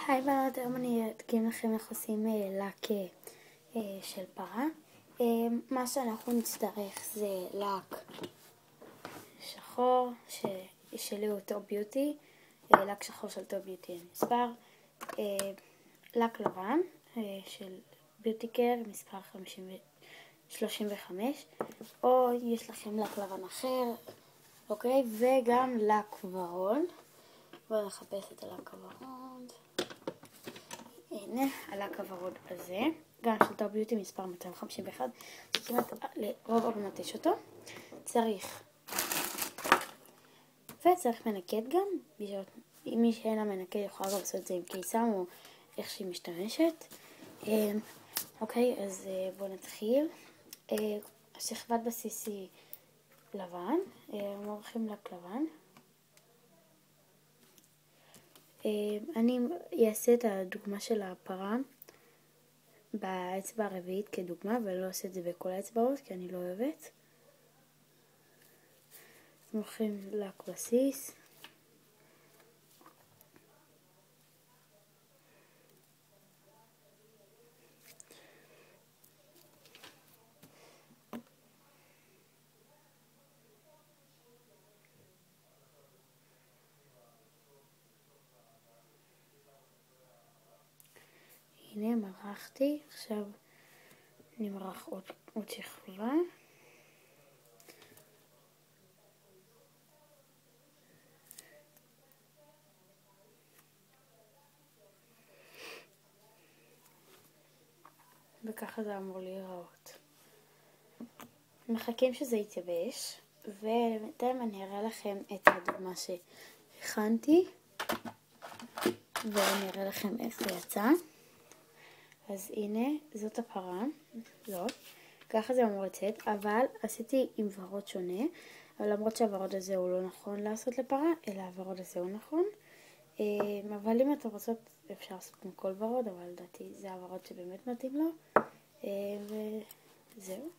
היי בנות, היום אני אדגים לכם איך עושים לק של פרה. מה שאנחנו נצטרך זה לק שחור, שלי הוא טופ ביוטי, לק שחור של טופ ביוטי מספר, לק לבן של ביוטי קר מספר 35, או יש לכם לק לבן אחר, אוקיי? וגם לק ורוד. בואו נחפש את הלק הוורוד. הנה, הלק הוורוד הזה, גם של טופ ביוטי מספר 251, שכמעט לרוב הבנות יש אותו. צריך מנקד גם, אם מי שאין לה מנקד יכולה גם לעשות את זה עם קיסם או איך שהיא משתמשת. אוקיי, אז בואו נתחיל. השכבת בסיס היא לבן, מורחים לק לבן. אני אעשה את הדוגמה של הפרה באצבע הרביעית כדוגמה, ולא אעשה את זה בכל האצבעות כי אני לא אוהבת. מורחים לק בסיס. הנה מרחתי, עכשיו נמרח עוד שכבה. וככה זה אמור להיראות. מחכים שזה יתייבש, ובינתיים אני אראה לכם את הדוגמה שהכנתי, ואני אראה לכם איך זה יצא. אז הנה, זאת הפרה, זאת. ככה זה אמור לצאת, אבל עשיתי עם ורוד שונה, אבל למרות שהוורוד הזה הוא לא נכון לעשות לפרה, אלא הוורוד הזה הוא נכון. אבל אם אתם רוצות, אפשר לעשות עם כל ורוד, אבל לדעתי זה הוורוד שבאמת מתאים לו. וזהו.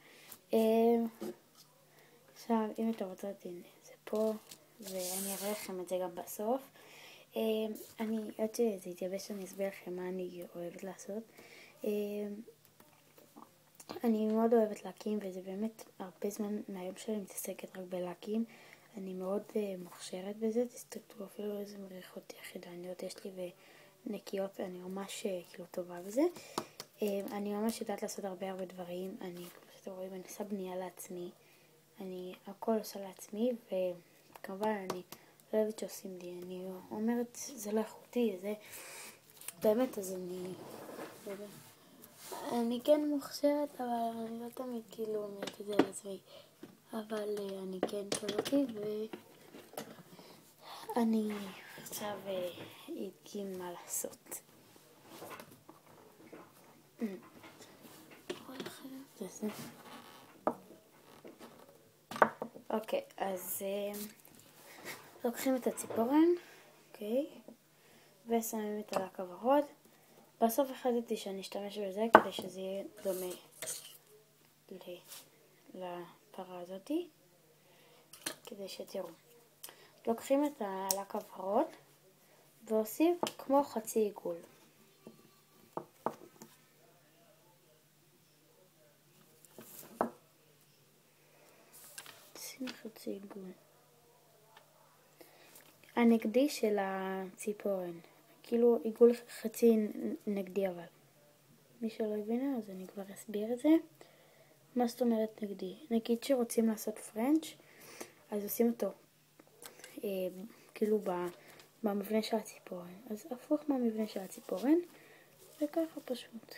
עכשיו, אם אתם רוצות, הנה, זה פה, ואני אראה לכם את זה גם בסוף. עד שזה יתייבש אני אסביר לכם מה אני אוהבת לעשות. אני מאוד אוהבת לקים, וזה באמת הרבה זמן מהיום שלי מתעסקת רק בלקים. אני מאוד מוכשרת בזה, תסתכלו אפילו איזה מריחות יחידניות יש לי ונקיות, אני ממש כאילו טובה בזה. אני ממש יודעת לעשות הרבה דברים, אני כמו שאתם רואים אני עושה בנייה לעצמי, אני הכל עושה לעצמי, וכמובן אני לא אוהבת שעושים לי, אני אומרת זה לא איכותי, זה באמת, אז אני כן מוכשרת, אבל אני לא תמיד כאילו אומרת את זה לעצמי, אבל אני כן כזאתי, ואני עכשיו אדגים מה לעשות. אוקיי, אז לוקחים את הציפורן, אוקיי, ושמים את הלק הוורוד. בסוף החלטתי שאני אשתמש בזה כדי שזה יהיה דומה לפרה הזאתי, כדי שתראו. לוקחים את הלק הוורוד ועושים כמו חצי עיגול. שים חצי עיגול. הנגדי של הציפורן. כאילו עיגול חצי נגדי, אבל מי שלא הבינה אז אני כבר אסביר את זה. מה זאת אומרת נגדי? נגיד שרוצים לעשות פרנץ' אז עושים אותו כאילו במבנה של הציפורן, אז הפוך מהמבנה של הציפורן, וככה פשוט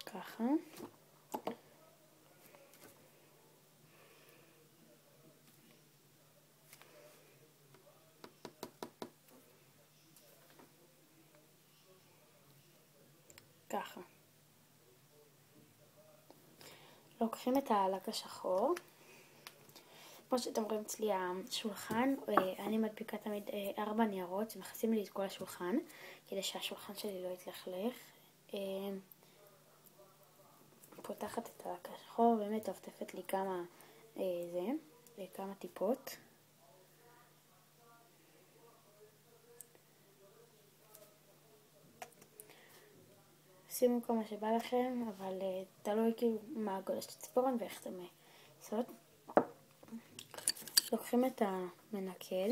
ככה. ככה. לוקחים את הלק השחור, כמו שאתם רואים אצלי השולחן, אני מדביקה תמיד 4 ניירות שמכסים לי את כל השולחן, כדי שהשולחן שלי לא יתלכלך. פותחת את הלק השחור, באמת טפטפת לי כמה טיפות. שימו כמה שבא לכם, אבל תלוי כאילו מה הגודל של הציפורן ואיך אתם לעשות. לוקחים את המנקד,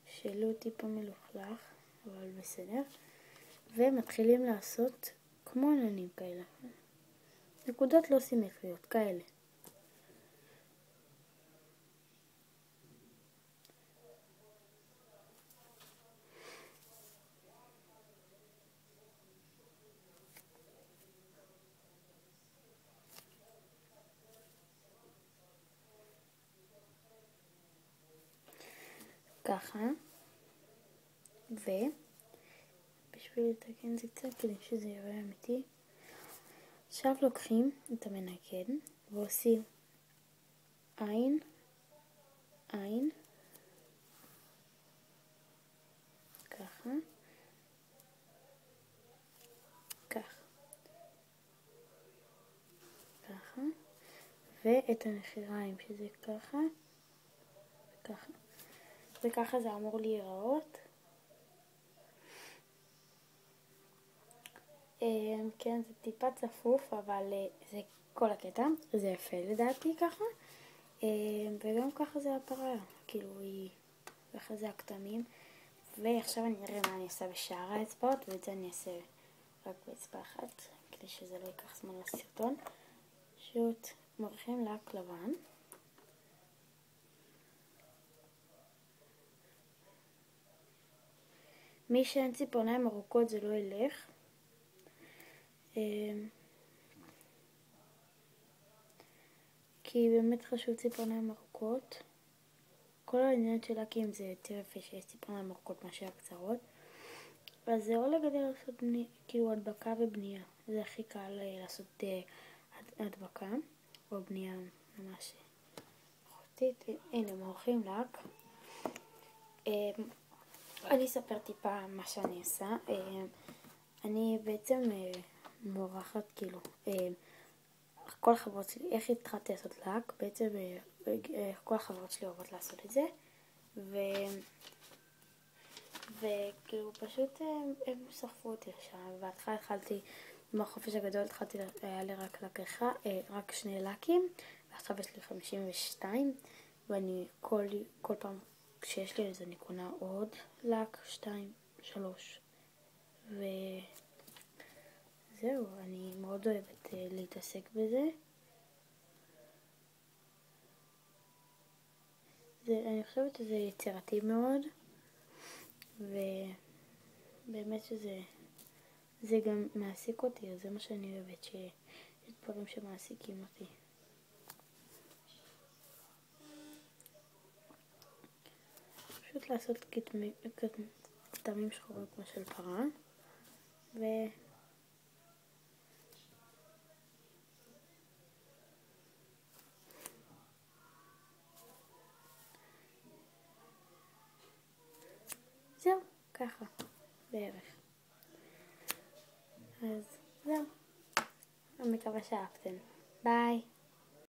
שלו טיפה מלוכלך, אבל בסדר, ומתחילים לעשות כמו עננים כאלה. נקודות לא סימטריות, כאלה. ככה, ובשביל לתקן את זה קצת כדי שזה יראה אמיתי, עכשיו לוקחים את המנקד ועושים עין, עין, ככה, ככה, ככה, ואת הנחיריים שזה ככה, ככה. וככה זה אמור להיראות. כן, זה טיפה צפוף, אבל זה כל הקטע. זה יפה לדעתי ככה. וגם ככה זה הפרה, כאילו ככה זה הכתמים. ועכשיו אני אראה מה אני עושה בשאר האצבעות, ואת זה אני אעשה רק באצבע אחת, כדי שזה לא ייקח זמן לסרטון. פשוט מורחים לק לבן. מי שאין ציפורניים ארוכות זה לא ילך. כי באמת חשוב ציפורניים ארוכות. כל העניין של לקים זה יותר יפה שיש ציפורניים ארוכות מאשר קצרות. אז זה או לגדל לעשות כאילו הדבקה ובנייה. זה הכי קל לעשות הדבקה או בנייה ממש איכותית. הנה, מורחים לק. אני אספר טיפה מה שאני עושה. אני בעצם מורחת כאילו כל החברות שלי, איך התחלתי לעשות לק, בעצם כל החברות שלי אוהבות לעשות את זה, וכאילו פשוט הם סחפו אותי לשם. בהתחלה התחלתי, בחופש הגדול התחלתי, היה לי רק 2 לקים, ועכשיו יש לי 52, ואני כל פעם כשיש לי איזה אני קונה עוד לק, 2, 3, וזהו, אני מאוד אוהבת להתעסק בזה. אני חושבת שזה יצירתי מאוד, ובאמת שזה גם מעסיק אותי, אז זה מה שאני אוהבת, שיש דברים שמעסיקים אותי. פשוט לעשות כתמים שחורים כמו של פרה, זהו, ככה, בערך. אז זהו, אני מקווה שאהבתם. ביי.